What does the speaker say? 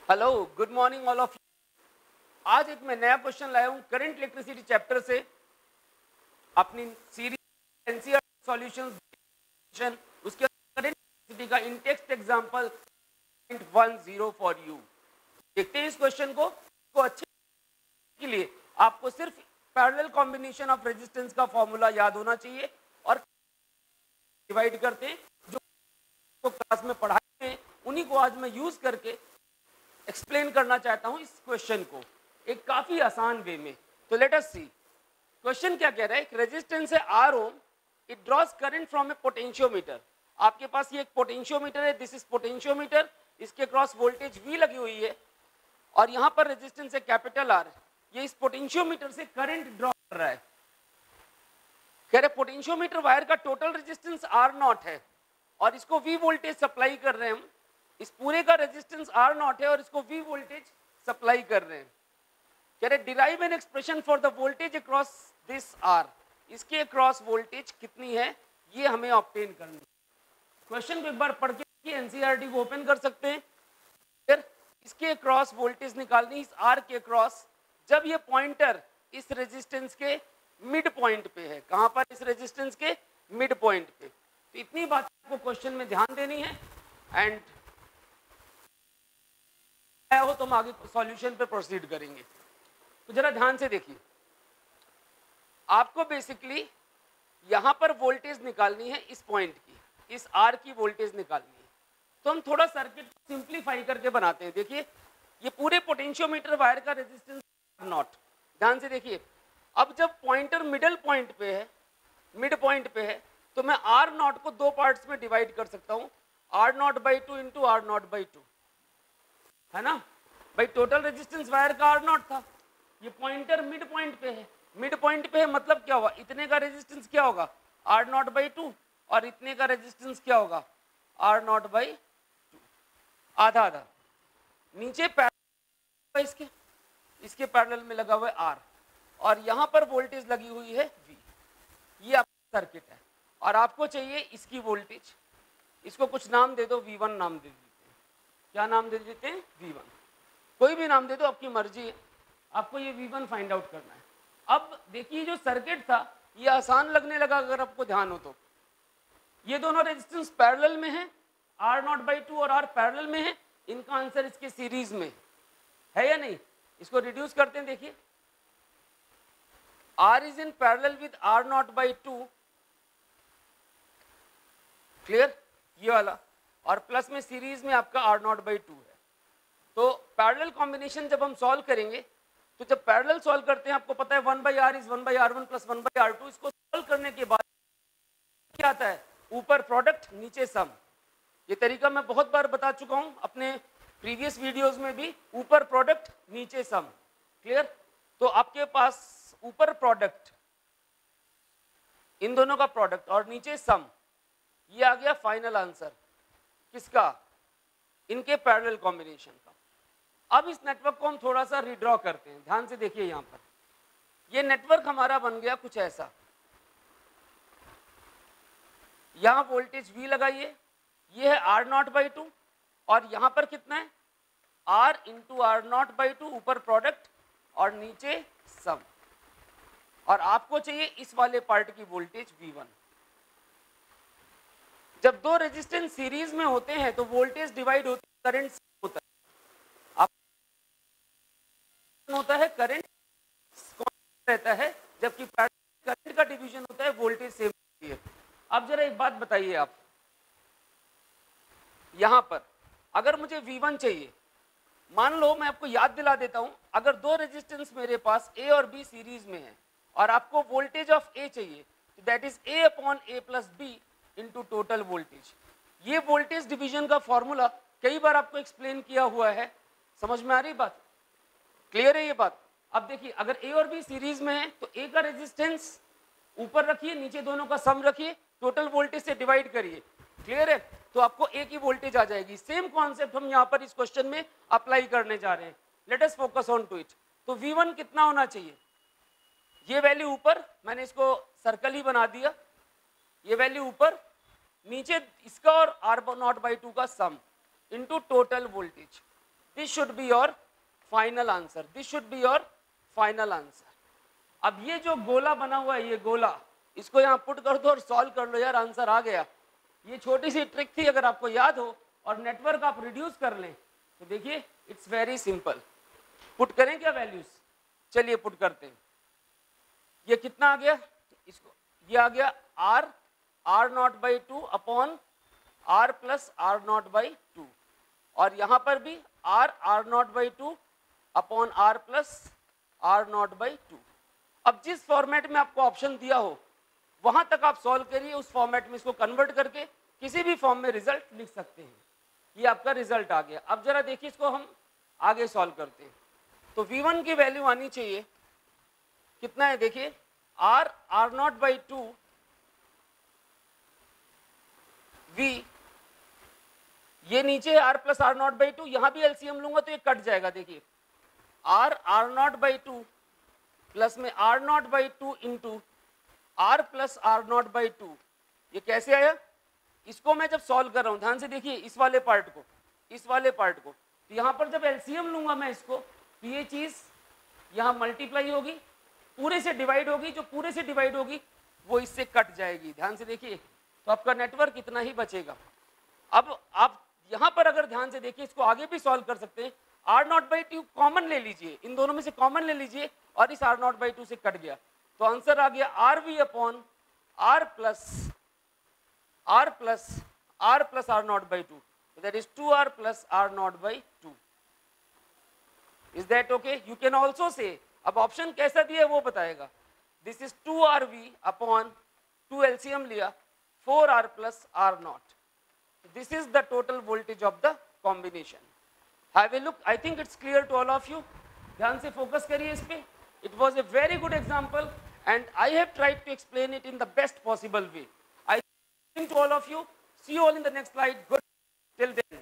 Hello, good morning all of. आज एक मैं नया क्वेश्चन लाया हूं करंट इलेक्ट्रिसिटी चैप्टर से, अपनी सीरीज एनसीईआरटी सॉल्यूशंस, उसके करंट इलेक्ट्रिसिटी का इन टेक्स्ट एग्जांपल 10 फॉर यू। देखते हैं इस क्वेश्चन को अच्छे के लिए आपको सिर्फ पैरेलल कॉम्बिनेशन ऑफ रेजिस्टेंस का फॉर्मूला याद होना चाहिए और डिवाइड करते हैं जो क्लास में पढ़ाए हैं उन्हीं को आज मैं यूज करके एक्सप्लेन करना चाहता हूं इस क्वेश्चन को एक काफी आसान वे में। तो लेट अस सी क्वेश्चन क्या कह रहा है। एक रेजिस्टेंस है R ohm, it draws current from a potentiometer. आपके पास ये एक पोटेंशियोमीटर है, दिस इज पोटेंशियोमीटर, इसके क्रॉस वोल्टेज V लगी हुई है और यहां पर रेजिस्टेंस है कैपिटल R। ये इस पोटेंशियोमीटर से करंट ड्रॉ कर रहा है। कह रहे पोटेंशियोमीटर वायर का टोटल रेजिस्टेंस R0 है और इसको V वोल्टेज सप्लाई कर रहे हैं हम। इस पूरे का रेजिस्टेंस R0 है और इसको V वोल्टेज सप्लाई कर रहे हैं। कह रहे derive an expression for the voltage across this R। इसके अक्रॉस वोल्टेज कितनी है ये हमें ऑब्टेन करनी है। क्वेश्चन को एक बार पढ़ के एनसीईआरटी को ओपन कर सकते हैं। फिर इसके अक्रॉस वोल्टेज निकालनी इस R के अक्रॉस, जब ये पॉइंटर इस रेजिस्टेंस के मिड पॉइंट पे है। कहां पर? इस रेजिस्टेंस के मिड पॉइंट पे। तो इतनी बात आपको क्वेश्चन में ध्यान देनी है एंड हो तो हम आगे सॉल्यूशन पे प्रोसीड करेंगे। तो जरा ध्यान से देखिए, आपको बेसिकली यहां पर वोल्टेज निकालनी है इस पॉइंट की, इस R की वोल्टेज निकालनी है। तो हम थोड़ा सर्किट सिंप्लीफाई करके बनाते हैं। देखिए ये पूरे पोटेंशियोमीटर वायर का रेजिस्टेंस R0। ध्यान से देखिए, अब जब पॉइंटर मिडल पॉइंट पे है, मिड पॉइंट पे है, तो मैं R0 को दो पार्ट्स में डिवाइड कर सकता हूं, R0/2 इंटू R0/2, है ना भाई। टोटल रेजिस्टेंस वायर का R0 था, ये पॉइंटर मिड पॉइंट पे है। मिड पॉइंट पे है मतलब क्या होगा, इतने का रेजिस्टेंस क्या होगा R0/2 और इतने का रेजिस्टेंस क्या होगा R0/2, आधा आधा। नीचे पैरेलल इसके पैरेलल में लगा हुआ है R और यहां पर वोल्टेज लगी हुई है V। ये आपका सर्किट है और आपको चाहिए इसकी वोल्टेज। इसको कुछ नाम दे दो, V1 नाम दे देते हैं। क्या नाम दे देते हैं? V1। कोई भी नाम दे दो, आपकी मर्जी है। आपको ये V1 फाइंड आउट करना है। अब देखिए जो सर्किट था ये आसान लगने लगा अगर आपको ध्यान हो तो। ये दोनों रेजिस्टेंस पैरेलल में है, R0/2 और R पैरेलल में है। इनका आंसर इसके सीरीज में है या नहीं? इसको रिड्यूस करते हैं। देखिए R is in parallel with R0/2, clear, ये वाला, और प्लस में सीरीज में आपका R0/2 है। तो पैरेलल कॉम्बिनेशन जब हम सॉल्व करेंगे, तो जब पैरेलल सॉल्व करते हैं आपको पता है 1/R is 1/R1 plus 1/R2। इसको सॉल्व करने के बाद क्या आता है? ऊपर प्रोडक्ट नीचे सम। ये तरीका मैं बहुत बार बता चुका हूं अपने प्रीवियस वीडियोस में भी, ऊपर प्रोडक्ट नीचे सम, क्लियर। तो आपके पास ऊपर प्रोडक्ट, इन दोनों का प्रोडक्ट और नीचे सम, ये आ गया फाइनल आंसर किसका? इनके पैरेलल कॉम्बिनेशन का। अब इस नेटवर्क को हम थोड़ा सा रिड्रॉ करते हैं। ध्यान से देखिए, यहां पर ये नेटवर्क हमारा बन गया कुछ ऐसा। यहां वोल्टेज V लगाइए, ये है R0/2 और यहां पर कितना है R इंटू R0/2, ऊपर प्रोडक्ट और नीचे सम। और आपको चाहिए इस वाले पार्ट की वोल्टेज V1। जब दो रेजिस्टेंस सीरीज में होते हैं तो वोल्टेज डिवाइड होती है, करंट होता है। होता है करंट रहता है, जबकि करंट का डिवीजन होता है वोल्टेज सेम होती है। अब जरा एक बात बताइए, आप यहां पर अगर मुझे V1 चाहिए, मान लो मैं आपको याद दिला देता हूं, अगर दो रेजिस्टेंस मेरे पास A और B सीरीज में है और आपको वोल्टेज ऑफ A चाहिए, तो that is A/A+B into total voltage. ये वोल्टेज डिवीजन का फॉर्मूला कई बार आपको एक्सप्लेन किया हुआ है। समझ में आ रही बात? क्लियर है ये बात? अब देखिए अगर A और B सीरीज में है तो A का रेजिस्टेंस ऊपर रखिए, नीचे दोनों का सम रखिए, टोटल वोल्टेज से डिवाइड करिए, क्लियर है? तो आपको A की वोल्टेज आ जाएगी। सेम कॉन्सेप्ट हम यहाँ पर इस क्वेश्चन में अप्लाई करने जा रहे हैं। Let us focus on to it. तो V1 कितना होना चाहिए? ये वैल्यू ऊपर, मैंने इसको सर्कल ही बना दिया, ये वैल्यू ऊपर, नीचे इसका और R0/2 का sum into total voltage. This should be your final answer, this should be your final answer. अब ये जो गोला बना हुआ है, ये गोला, इसको यहाँ पुट कर दो और सॉल्व कर लो यार, आंसर आ गया। ये छोटी सी ट्रिक थी, अगर आपको याद हो और नेटवर्क आप रिड्यूस कर लें तो देखिए इट्स वेरी सिंपल। पुट करें क्या वैल्यूज, चलिए पुट करते हैं। ये कितना आ गया, इसको ये आ गया r not by 2 upon r plus r not by 2, और यहां पर भी r not by 2 upon r plus r not by 2। अब जिस फॉर्मेट में आपको ऑप्शन दिया हो वहां तक आप सॉल्व करिए, उस फॉर्मेट में इसको कन्वर्ट करके किसी भी फॉर्म में रिजल्ट लिख सकते हैं। ये आपका रिजल्ट आ गया। अब जरा देखिए इसको हम आगे सॉल्व करते हैं। तो v1 की वैल्यू आनी चाहिए, कितना है देखिए, r नॉट बाई 2 v, ये नीचे r plus r not by 2, यहां भी एलसीएम लूंगा तो ये कट जाएगा। देखिए r नॉट बाई 2 प्लस में r not by 2 into r plus r not by 2, ये कैसे आया? इसको मैं जब सॉल्व कर रहा हूं, ध्यान से देखिए इस वाले पार्ट को, इस वाले पार्ट को, तो यहां पर जब एलसीएम लूंगा मैं इसको, तो ये चीज यहां मल्टीप्लाई होगी, पूरे से डिवाइड होगी, जो पूरे से डिवाइड होगी वो इससे कट जाएगी। ध्यान से देखिए, तो आपका नेटवर्क इतना ही बचेगा। अब आप यहां पर अगर ध्यान से देखिए, इसको आगे भी सॉल्व कर सकते हैं। r नॉट बाई 2 कॉमन ले लीजिए, इन दोनों में से कॉमन ले लीजिए, और इस r नॉट बाई 2 से कट गया, तो आंसर आ गया rv upon r plus r not by 2, that is 2r plus r not by 2। Is that okay? You can also say, अब ऑप्शन कैसा दिया है वो बताएगा। This is 2rv upon 2 LCM लिया, 4r plus r naught, this is the total voltage of the combination. Have a look, I think it's clear to all of you. ध्यान से focus करिए इस पे। It was a very good example and I have tried to explain it in the best possible way. I thank to all of you. See you all in the next slide. Good till then.